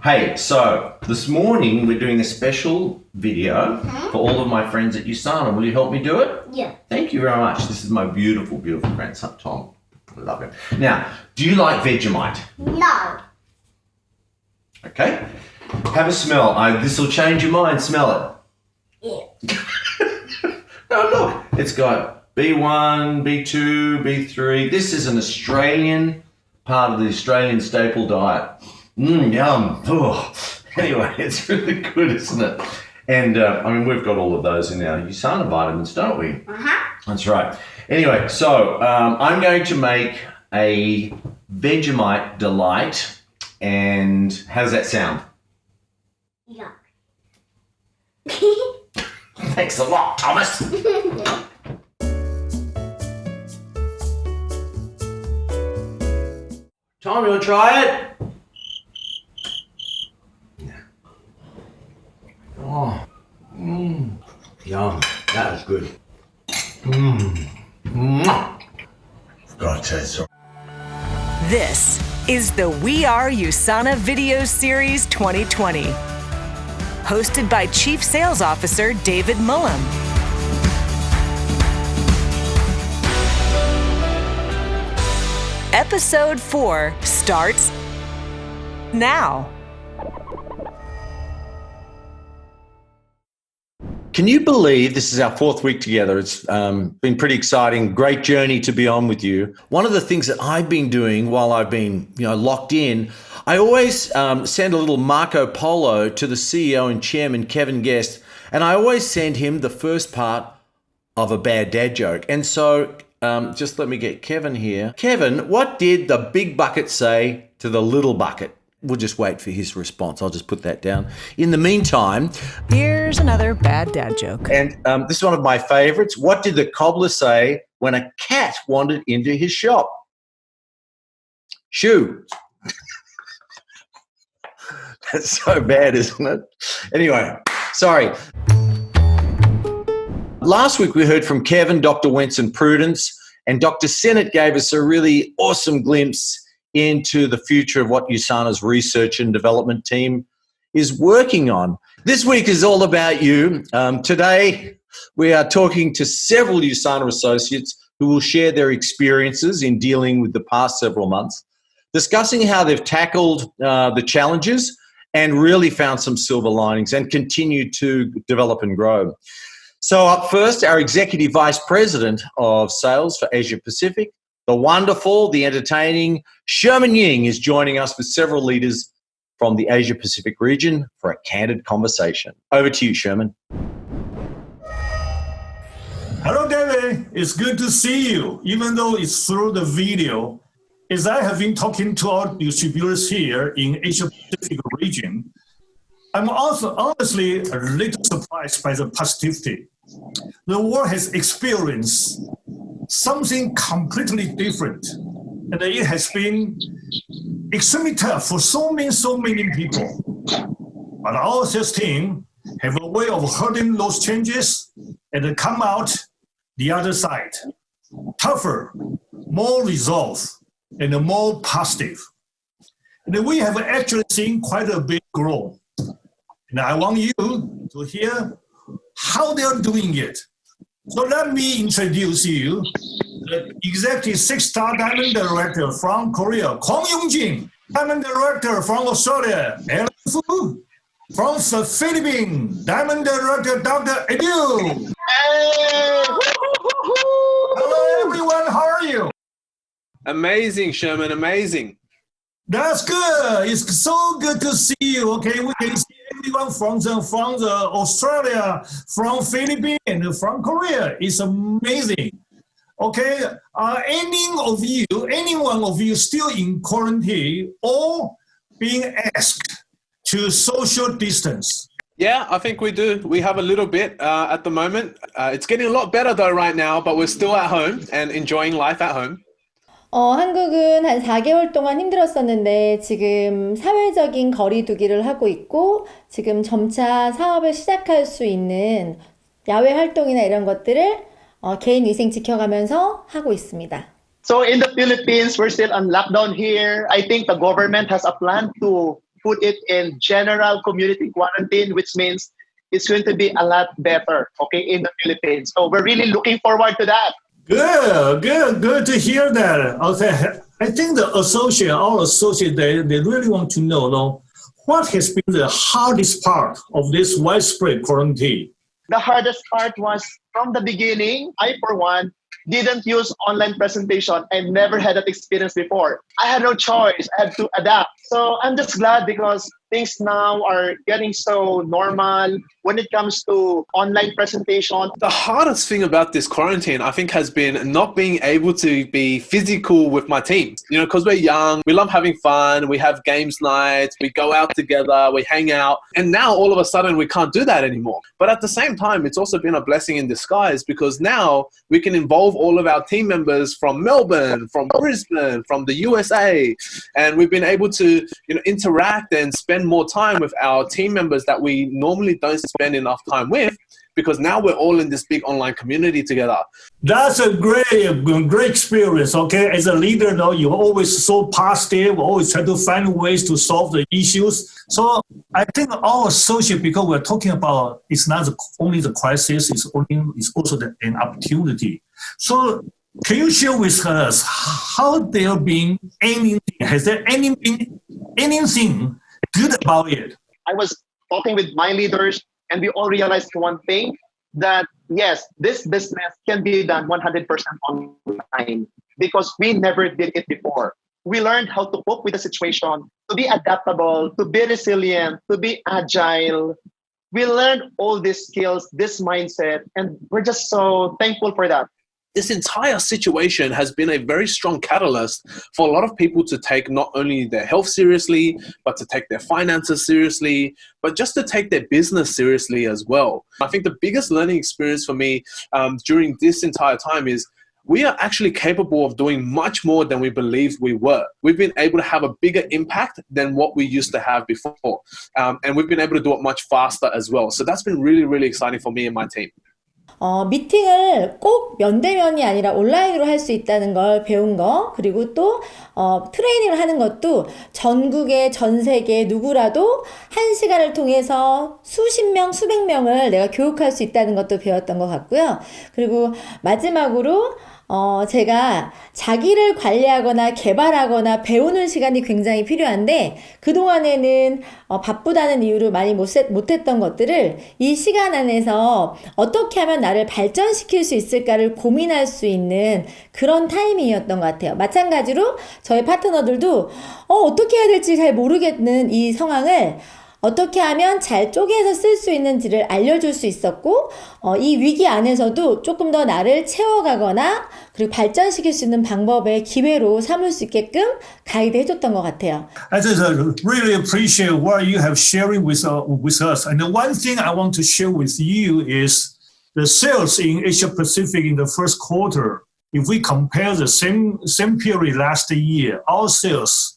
Hey, so this morning we're doing a special video for all of my friends at USANA. Will you help me do it? Yeah. Thank you very much. This is my beautiful, beautiful grandson, Tom. I love him. Now, do you like Vegemite? No. Okay. Have a smell. This will change your mind. Smell Yeah. it. Oh, look. It's got B1, B2, B3. This is an Australian part of the Australian staple diet. Yum. Oh. Anyway, it's really good, isn't it? And we've got all of those in our USANA vitamins, don't we? That's right. Anyway, so I'm going to make a Vegemite delight. And how does that sound? Yeah. Thanks a lot, Thomas. Tom, you want to try it? Oh, yum. That was good. God, it tastes so. This is the We Are USANA Video Series 2020. Hosted by Chief Sales Officer David Mullum. Episode 4 starts now. Can you believe this is our fourth week together? It's been pretty exciting. Great journey to be on with you. One of the things that I've been doing while I've been, locked in, I always send a little Marco Polo to the CEO and chairman, Kevin Guest, and I always send him the first part of a bad dad joke. And so just let me get Kevin here. Kevin, what did the big bucket say to the little bucket? We'll just wait for his response. I'll just put that down. In the meantime, here's another bad dad joke. And this is one of my favorites. What did the cobbler say when a cat wandered into his shop? Shoo. That's so bad, isn't it? Anyway, sorry. Last week we heard from Kevin, Dr. Wentz and Prudence, and Dr. Sennett gave us a really awesome glimpse into the future of what USANA's research and development team is working on. This week is all about you. Today, we are talking to several USANA associates who will share their experiences in dealing with the past several months, discussing how they've tackled the challenges and really found some silver linings and continue to develop and grow. So up first, our Executive Vice President of Sales for Asia Pacific, the wonderful, the entertaining Sherman Ying is joining us with several leaders from the Asia Pacific region for a candid conversation. Over to you, Sherman. Hello, David. It's good to see you, even though it's through the video. As I have been talking to our distributors here in Asia Pacific region, I'm also honestly a little surprised by the positivity. The world has experienced something completely different, and it has been extremely tough for so many people. But our sales team have a way of hurdling those changes and come out the other side, tougher, more resolved, and more positive. And we have actually seen quite a big growth. And I want you to hear how they're doing it. So let me introduce you the Executive Six-Star Diamond Director from Korea, Kwang Yong-jin, Diamond Director from Australia, Alan Fu, from the Philippines, Diamond Director Dr. Edu. Hey! Hello everyone, how are you? Amazing, Sherman, amazing. That's good. It's so good to see you. Okay, we can see everyone from the Australia, from Philippines, and from Korea. It's amazing. Okay, any one of you still in quarantine or being asked to social distance? Yeah, I think we do. We have a little bit at the moment. It's getting a lot better though right now, but we're still at home and enjoying life at home. 한국은 한 4개월 동안 힘들었었는데 지금 사회적인 거리 두기를 하고 있고 지금 점차 사업을 시작할 수 있는 야외 활동이나 이런 것들을 개인 위생 지켜가면서 하고 있습니다. So in the Philippines, we're still on lockdown here. I think the government has a plan to put it in general community quarantine, which means it's going to be a lot better, okay, in the Philippines. So we're really looking forward to that. Good to hear that. Okay. I think our associate, they really want to know what has been the hardest part of this widespread quarantine. The hardest part was from the beginning, I, for one, didn't use online presentation. I never had that experience before. I had no choice. I had to adapt. So I'm just glad because things now are getting so normal when it comes to online presentation. The hardest thing about this quarantine, I think, has been not being able to be physical with my team. You know, because we're young, we love having fun, we have games nights, we go out together, we hang out. And now all of a sudden we can't do that anymore. But at the same time, it's also been a blessing in disguise because now we can involve all of our team members from Melbourne, from Brisbane, from the USA. And we've been able to, interact and spend more time with our team members that we normally don't spend enough time with because now we're all in this big online community together. That's a great experience, okay? As a leader, you're always so positive, always try to find ways to solve the issues. So I think our associate, because we're talking about, it's not only the crisis, it's also an opportunity. So can you share with us how there been anything, has there been anything good about it? I was talking with my leaders and we all realized one thing, that yes, this business can be done 100% online because we never did it before. We learned how to cope with the situation, to be adaptable, to be resilient, to be agile. We learned all these skills, this mindset, and we're just so thankful for that. This entire situation has been a very strong catalyst for a lot of people to take not only their health seriously, but to take their finances seriously, but just to take their business seriously as well. I think the biggest learning experience for me during this entire time is we are actually capable of doing much more than we believed we were. We've been able to have a bigger impact than what we used to have before. And we've been able to do it much faster as well. So that's been really, really exciting for me and my team. 미팅을 꼭 면대면이 아니라 온라인으로 할 수 있다는 걸 배운 거, 그리고 또 트레이닝을 하는 것도 전국의 전 세계 누구라도 한 시간을 통해서 수십 명, 수백 명을 내가 교육할 수 있다는 것도 배웠던 것 같고요. 그리고 마지막으로 제가 자기를 관리하거나 개발하거나 배우는 시간이 굉장히 필요한데 그동안에는 바쁘다는 이유로 많이 못했던 것들을 이 시간 안에서 어떻게 하면 나를 발전시킬 수 있을까를 고민할 수 있는 그런 타이밍이었던 것 같아요. 마찬가지로 저희 파트너들도 어떻게 해야 될지 잘 모르겠는 이 상황을 어떻게 하면 잘 쪼개서 쓸 수 있는지를 알려줄 수 있었고 이 위기 안에서도 조금 더 나를 채워가거나 그리고 발전시킬 수 있는 방법의 기회로 삼을 수 있게끔 가이드 해줬던 것 같아요. I just really appreciate what you have sharing with us. And the one thing I want to share with you is the sales in Asia Pacific in the first quarter. If we compare the same period last year, our sales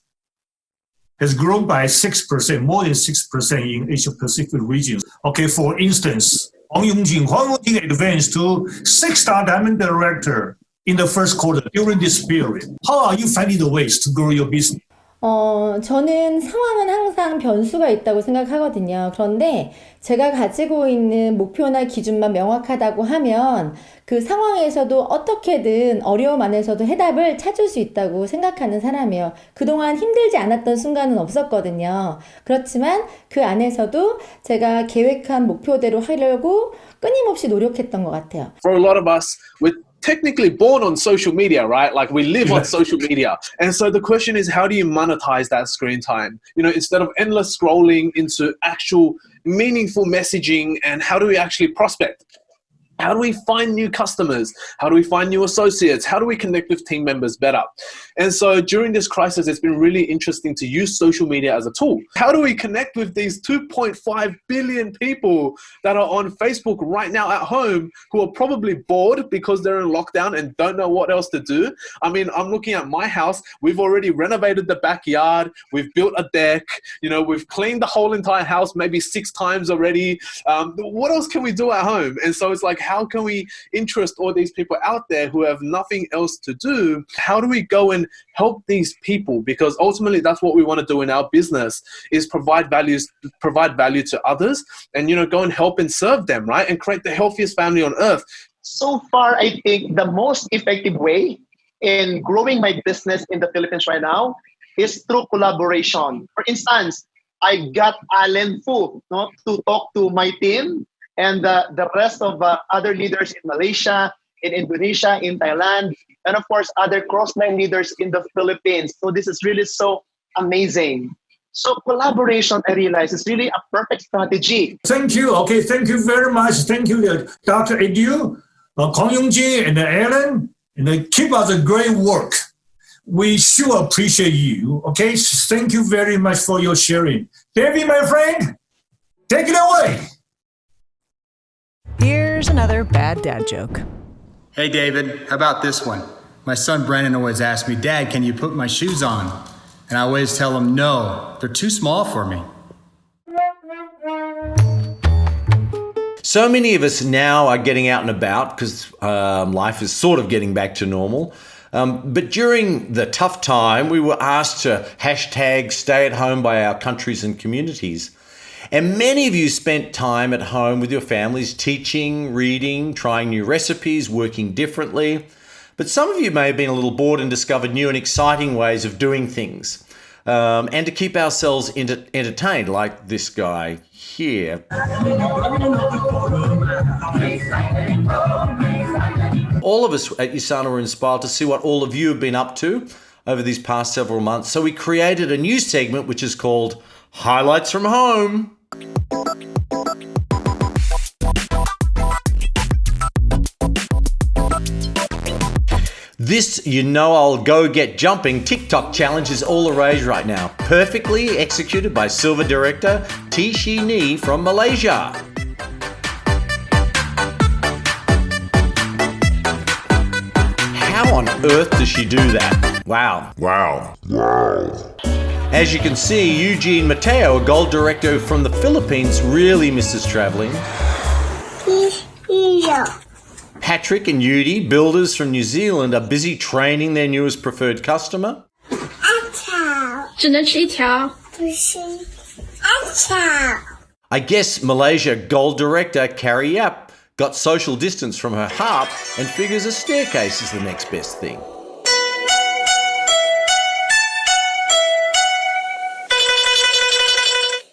has grown by 6%, more than 6% in Asia Pacific region. Okay, for instance, Huang Yongjing advanced to 6-star Diamond Director in the first quarter during this period. How are you finding the ways to grow your business? 저는 상황은 항상 변수가 있다고 생각하거든요. 그런데 제가 가지고 있는 목표나 기준만 명확하다고 하면 그 상황에서도 어떻게든 어려움 안에서도 해답을 찾을 수 있다고 생각하는 사람이에요. 그동안 힘들지 않았던 순간은 없었거든요. 그렇지만 그 안에서도 제가 계획한 목표대로 하려고 끊임없이 노력했던 것 같아요. For a lot of us, we're technically born on social media, right? Like we live on social media. And so the question is, how do you monetize that screen time? You know, instead of endless scrolling into actual meaningful messaging, and how do we actually prospect? How do we find new customers? How do we find new associates? How do we connect with team members better? And so during this crisis, it's been really interesting to use social media as a tool. How do we connect with these 2.5 billion people that are on Facebook right now at home who are probably bored because they're in lockdown and don't know what else to do? I mean, I'm looking at my house. We've already renovated the backyard. We've built a deck. You know, we've cleaned the whole entire house maybe 6 times already. What else can we do at home? And so it's like, how can we interest all these people out there who have nothing else to do? How do we go and help these people? Because ultimately that's what we want to do in our business, is provide value to others and, go and help and serve them, right? And create the healthiest family on earth. So far, I think the most effective way in growing my business in the Philippines right now is through collaboration. For instance, I got Alan Fu to talk to my team and the rest of other leaders in Malaysia, in Indonesia, in Thailand, and of course, other cross-line leaders in the Philippines. So this is really so amazing. So collaboration, I realize, is really a perfect strategy. Thank you. Okay, thank you very much. Thank you, Dr. Edu, Kong Yong-ji, and Aaron. And keep up the great work. We sure appreciate you. Okay, thank you very much for your sharing. David, my friend, take it away. Here's another bad dad joke. Hey, David, how about this one? My son Brennan always asks me, Dad, can you put my shoes on? And I always tell him, no, they're too small for me. So many of us now are getting out and about because life is sort of getting back to normal. But during the tough time, we were asked to hashtag stay at home by our countries and communities. And many of you spent time at home with your families, teaching, reading, trying new recipes, working differently. But some of you may have been a little bored and discovered new and exciting ways of doing things. And to keep ourselves entertained, like this guy here. All of us at USANA were inspired to see what all of you have been up to over these past several months. So we created a new segment which is called Highlights from Home. This I'll go get jumping TikTok challenge is all the rage right now. Perfectly executed by silver director Tishi Ni from Malaysia. How on earth does she do that? Wow. As you can see, Eugene Mateo, a gold director from the Philippines, really misses traveling. Patrick and Yudi, builders from New Zealand, are busy training their newest preferred customer. 只能吃一条。 I guess Malaysia gold director Carrie Yap got social distance from her harp and figures a staircase is the next best thing.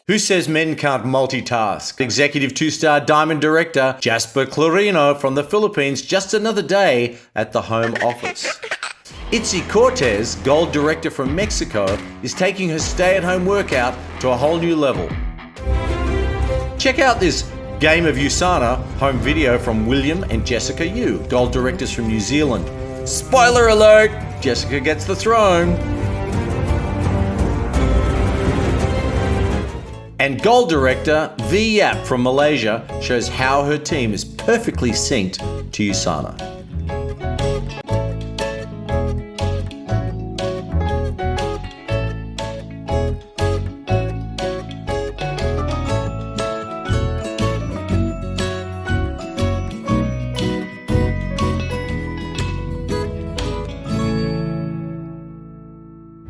Who says men can't multitask? Executive 2-star diamond director Jasper Clarino from the Philippines, just another day at the home office. Itzi Cortez, gold director from Mexico, is taking her stay-at-home workout to a whole new level. Check out this Game of USANA home video from William and Jessica Yu, gold directors from New Zealand. Spoiler alert! Jessica gets the throne. And gold director V Yap from Malaysia shows how her team is perfectly synced to USANA.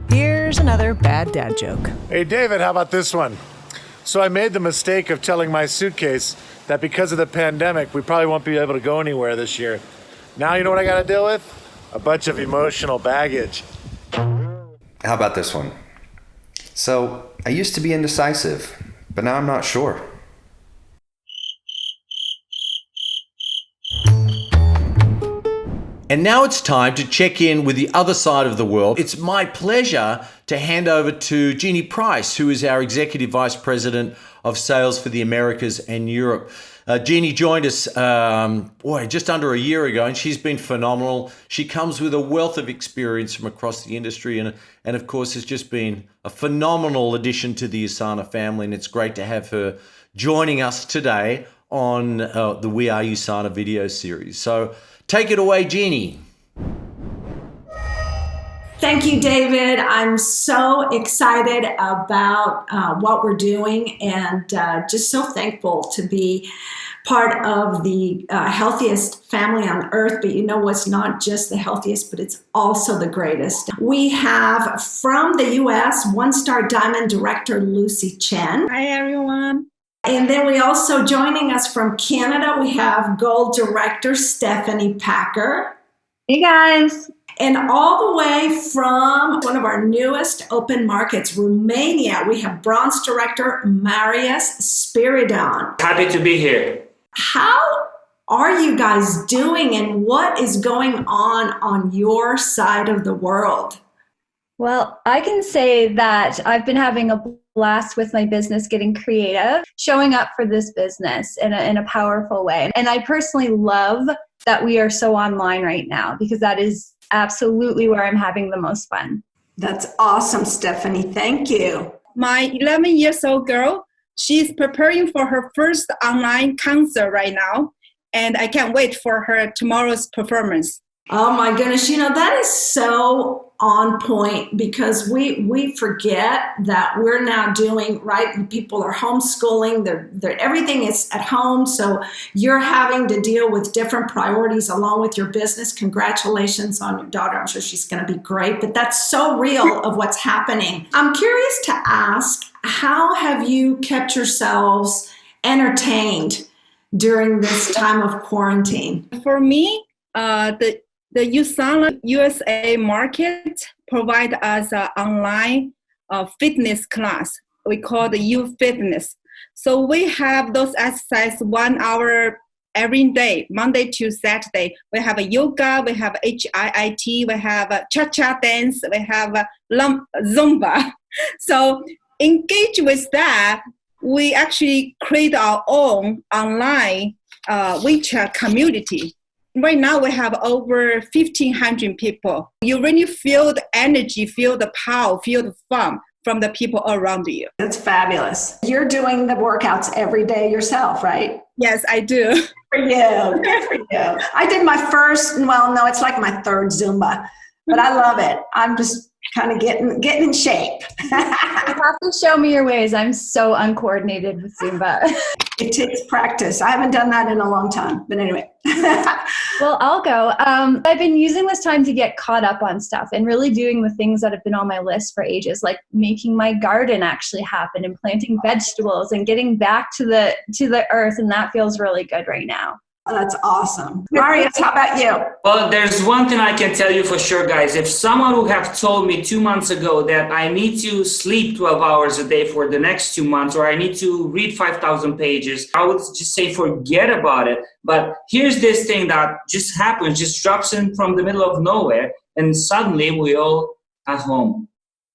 Here's another bad dad joke. Hey, David, how about this one? So I made the mistake of telling my suitcase that because of the pandemic, we probably won't be able to go anywhere this year. Now you know what I got to deal with? A bunch of emotional baggage. How about this one? So I used to be indecisive, but now I'm not sure. And now it's time to check in with the other side of the world. It's my pleasure to hand over to Jeannie Price, who is our Executive Vice President of Sales for the Americas and Europe. Jeannie joined us just under a year ago, and she's been phenomenal. She comes with a wealth of experience from across the industry and of course, has just been a phenomenal addition to the USANA family, and it's great to have her joining us today on the We Are USANA video series. So take it away, Jeannie. Thank you, David. I'm so excited about what we're doing and just so thankful to be part of the healthiest family on earth. But you know what's not just the healthiest, but it's also the greatest. We have from the U.S. one-star diamond director Lucy Chen. Hi, everyone. And then we also joining us from Canada, we have gold director Stephanie Packer. Hey, guys. And all the way from one of our newest open markets, Romania, we have bronze director Marius Spiridon. Happy to be here. How are you guys doing and what is going on your side of the world? Well, I can say that I've been having a blast with my business, getting creative, showing up for this business in a powerful way. And I personally love that we are so online right now because that is absolutely where I'm having the most fun. That's awesome, Stephanie. Thank you. My 11-year-old girl, she's preparing for her first online concert right now, and I can't wait for her tomorrow's performance. Oh my goodness, you know, that is so on point because we forget that we're now doing, right? People are homeschooling, they're everything is at home. So you're having to deal with different priorities along with your business. Congratulations on your daughter. I'm sure she's going to be great, but that's so real of what's happening. I'm curious to ask, how have you kept yourselves entertained during this time of quarantine? For me, the USANA USA market provide us an online fitness class. We call the U Fitness. So we have those exercises 1 hour every day, Monday to Saturday. We have a yoga, we have HIIT, we have a cha-cha dance, we have a Zumba. So engage with that. We actually create our own online WeChat community. Right now, we have over 1,500 people. You really feel the energy, feel the power, feel the fun from the people around you. That's fabulous. You're doing the workouts every day yourself, right? Yes, I do. Good for you. Good for you. I did my first, well, no, it's like my third Zumba, but I love it. I'm just kind of getting in shape. You have to show me your ways. I'm so uncoordinated with Zumba. It takes practice. I haven't done that in a long time, but anyway. Well, I'll go. I've been using this time to get caught up on stuff and really doing the things that have been on my list for ages, like making my garden actually happen and planting vegetables and getting back to the earth. And that feels really good right now. Oh, that's awesome. Marius, how about you? Well, there's one thing I can tell you for sure, guys. If someone would have told me 2 months ago that I need to sleep 12 hours a day for the next 2 months, or I need to read 5,000 pages, I would just say forget about it. But here's this thing that just happens, just drops in from the middle of nowhere, and suddenly we all at home.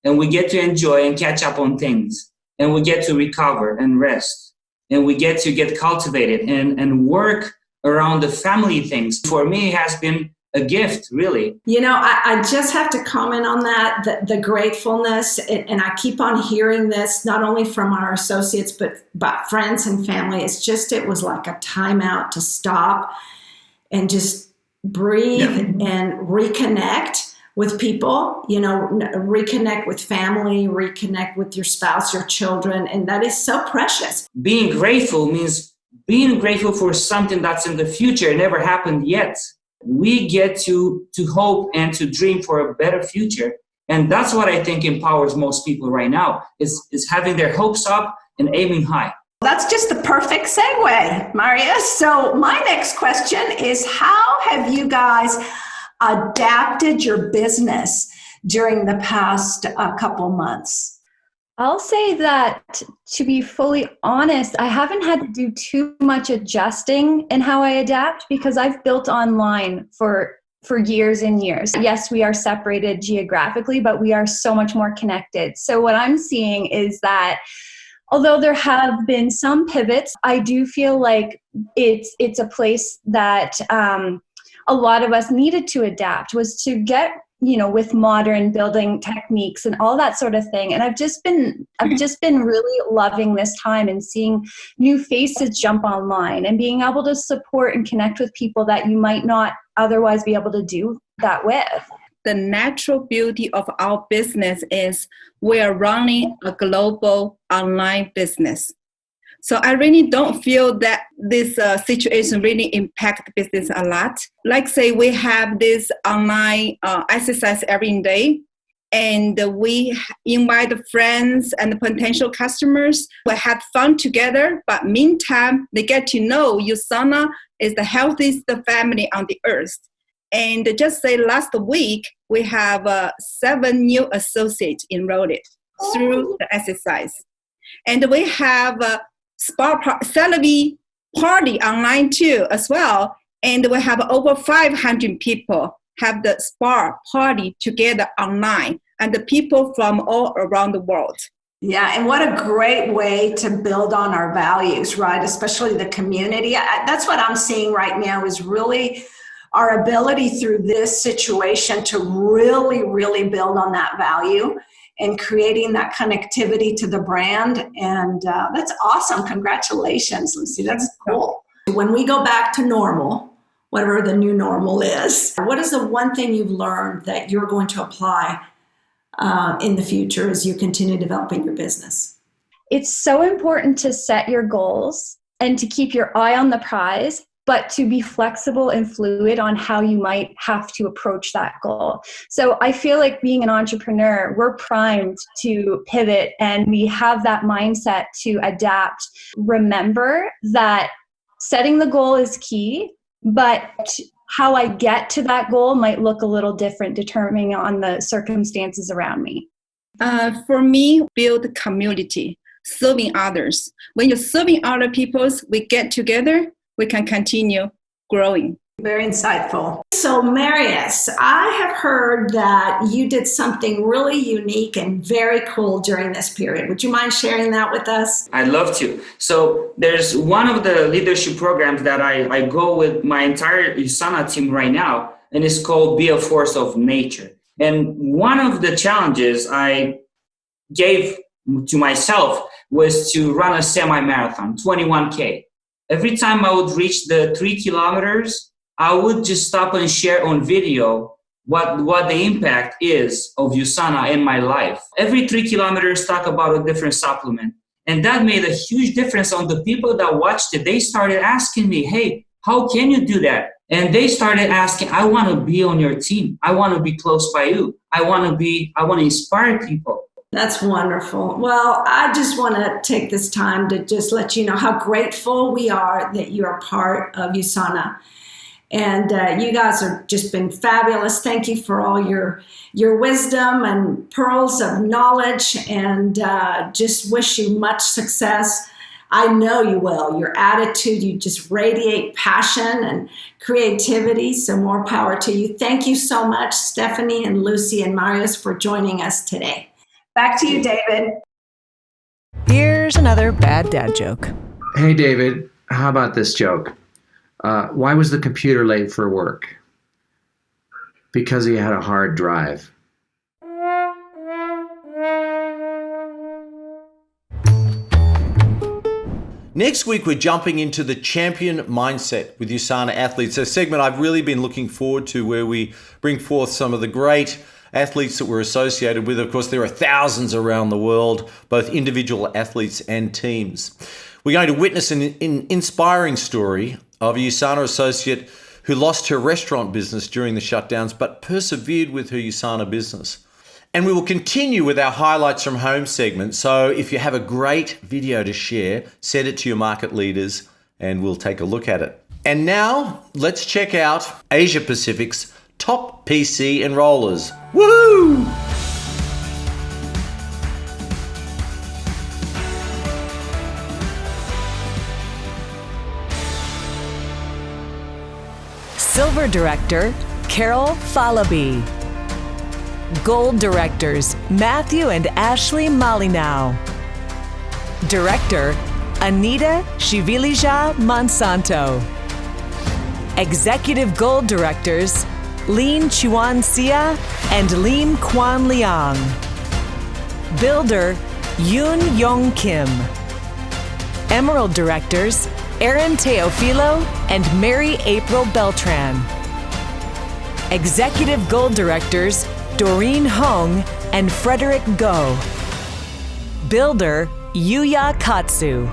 And we get to enjoy and catch up on things. And we get to recover and rest. And we get to get cultivated and work around the family things. For me, it has been a gift, really. You know, I just have to comment on that, the gratefulness, and I keep on hearing this, not only from our associates, but friends and family. It was like a timeout to stop and just breathe and reconnect with people, you know, reconnect with family, reconnect with your spouse, your children, and that is so precious. Being grateful means being grateful for something that's in the future, never happened yet. We get to hope and to dream for a better future. And that's what I think empowers most people right now, is having their hopes up and aiming high. That's just the perfect segue, Marius. So my next question is, how have you guys adapted your business during the past couple months? I'll say that, to be fully honest, I haven't had to do too much adjusting in how I adapt because I've built online for years and years. Yes, we are separated geographically, but we are so much more connected. So what I'm seeing is that although there have been some pivots, I do feel like it's a place that a lot of us needed to adapt, was to get, you know, with modern building techniques and all that sort of thing. And I've just been really loving this time and seeing new faces jump online and being able to support and connect with people that you might not otherwise be able to do that with. the natural beauty of our business is we are running a global online business. So I really don't feel that this situation really impact business a lot. Like say we have this online exercise every day, and we invite friends and potential customers. We have fun together, but meantime, they get to know USANA is the healthiest family on the earth. And just say last week, we have 7 new associates enrolled through the exercise. And we have a salary party online too as well. And we have over 500 people have the spa party together online, and the people from all around the world. Yeah, and what a great way to build on our values, right? Especially the community. That's what I'm seeing right now is really our ability through this situation to really, really build on that value and creating that connectivity to the brand. And that's awesome. Congratulations, Lucy. That's cool. When we go back to normal, whatever the new normal is, what is the one thing you've learned that you're going to apply in the future as you continue developing your business? It's so important to set your goals and to keep your eye on the prize, but to be flexible and fluid on how you might have to approach that goal. So I feel like being an entrepreneur, we're primed to pivot, and we have that mindset to adapt. Remember that setting the goal is key, but how I get to that goal might look a little different depending on the circumstances around me. For me, build community, serving others. When you're serving other people, we get together, we can continue growing. Very insightful. So Marius, I have heard that you did something really unique and very cool during this period. Would you mind sharing that with us? I'd love to. So there's one of the leadership programs that I go with my entire USANA team right now, and it's called Be a Force of Nature. And one of the challenges I gave to myself was to run a semi-marathon, 21K. Every time I would reach the 3 kilometers, I would just stop and share on video what the impact is of USANA in my life. Every 3 kilometers, talk about a different supplement. And that made a huge difference on the people that watched it. They started asking me, hey, how can you do that? And they started asking, I want to be on your team. I want to be close by you. I want to inspire people. That's wonderful. Well, I just want to take this time to just let you know how grateful we are that you are part of USANA. And you guys have just been fabulous. Thank you for all your wisdom and pearls of knowledge, and just wish you much success. I know you will. Your attitude, you just radiate passion and creativity, so more power to you. Thank you so much, Stephanie and Lucy and Marius, for joining us today. Back to you, David. Here's another bad dad joke. Hey, David, how about this joke? Why was the computer late for work? Because he had a hard drive. Next week, we're jumping into the champion mindset with USANA athletes, a segment I've really been looking forward to, where we bring forth some of the great athletes that we're associated with. Of course, there are thousands around the world, both individual athletes and teams. We're going to witness an inspiring story of a USANA associate who lost her restaurant business during the shutdowns, but persevered with her USANA business. And we will continue with our highlights from home segment. So if you have a great video to share, send it to your market leaders and we'll take a look at it. And now let's check out Asia Pacific's top PC enrollers. Woo! Silver Director, Carol Falaby. Gold Directors, Matthew and Ashley Malinow. Director, Anita Shivilija Monsanto. Executive Gold Directors, Lin Chuan Sia and Lim Kwan Liang. Builder, Yoon Yong Kim. Emerald Directors, Aaron Teofilo and Mary April Beltran. Executive Gold Directors Doreen Hong and Frederick Go. Builder Yuya Katsu.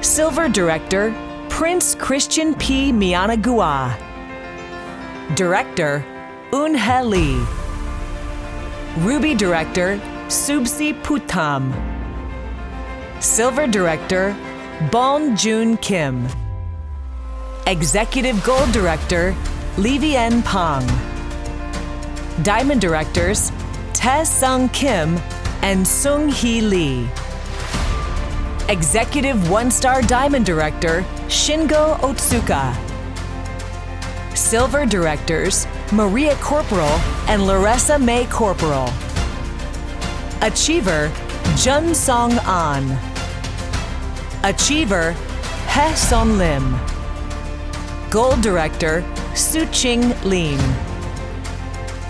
Silver Director Prince Christian P. Mianagua. Director Eun-hye Lee. Ruby Director Subsi Putam. Silver Director Bon Joon Kim. Executive Gold Director Livien Pang. Diamond Directors Tae Sung Kim and Sung Hee Lee. Executive 1-Star Diamond Director Shingo Otsuka. Silver Directors Maria Corporal and Larissa May Corporal. Achiever Jun Song An. Achiever Hye Son Lim. Gold Director Su-ching Lim.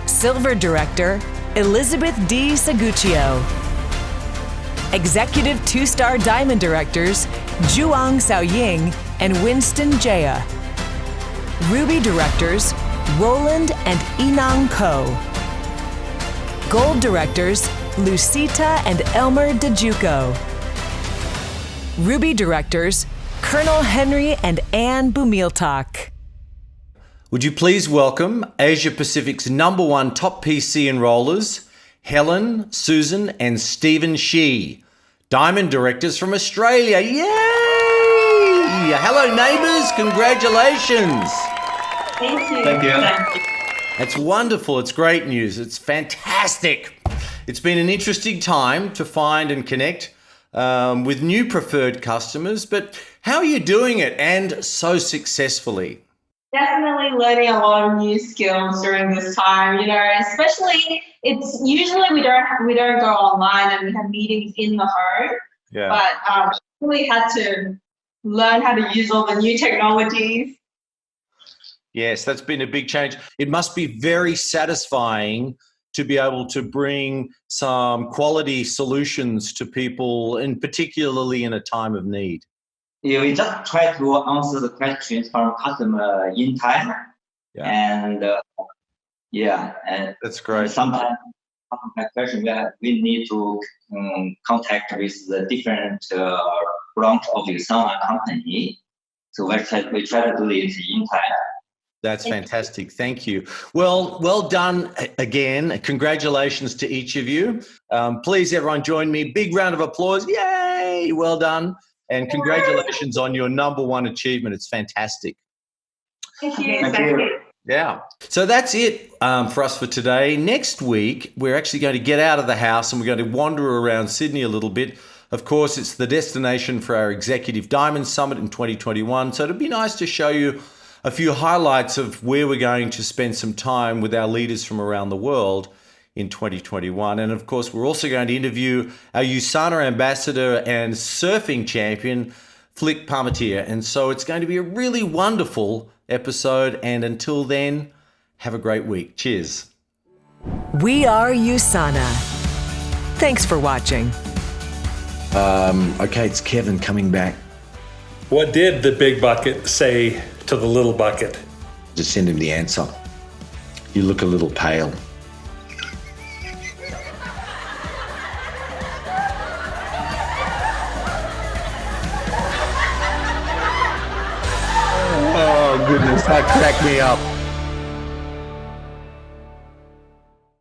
Silver Director Elizabeth D. Saguccio. Executive 2-Star Diamond Directors Juang Xiaoying and Winston Jaya. Ruby Directors Roland and Inang Ko. Gold Directors Lucita and Elmer DeJuco. Ruby Directors Colonel Henry and Anne Bumiltak. Would you please welcome Asia Pacific's #1 top PC enrollers, Helen, Susan, and Stephen Shee, Diamond Directors from Australia. Yay! Hello, neighbours. Congratulations. Thank you. Thank you. That's wonderful. It's great news. It's fantastic. It's been an interesting time to find and connect with new preferred customers, but how are you doing it and so successfully? Definitely learning a lot of new skills during this time, especially it's usually we don't go online and we have meetings in the home. Yeah. But really had to learn how to use all the new technologies. Yes, that's been a big change. It must be very satisfying to be able to bring some quality solutions to people, and particularly in a time of need. Yeah, we just try to answer the questions from customer in time. Yeah. And and that's great. Sometimes question we need to contact with the different branch of USANA company. So we try to do it in time. That's fantastic. Thank you. Well done again. Congratulations to each of you. Please, everyone, join me. Big round of applause. Yay! Well done. And congratulations on your #1 achievement. It's fantastic. Thank you. Thank you. Yeah. So that's it for us for today. Next week, we're actually going to get out of the house and we're going to wander around Sydney a little bit. Of course, it's the destination for our Executive Diamond Summit in 2021. So it'd be nice to show you a few highlights of where we're going to spend some time with our leaders from around the world in 2021. And of course, we're also going to interview our USANA ambassador and surfing champion, Flick Palmatier. And so it's going to be a really wonderful episode. And until then, have a great week. Cheers. We are USANA. Thanks for watching. Okay, it's Kevin coming back. What did the big bucket say to the little bucket? Just send him the answer. You look a little pale. Oh, goodness, that cracked me up.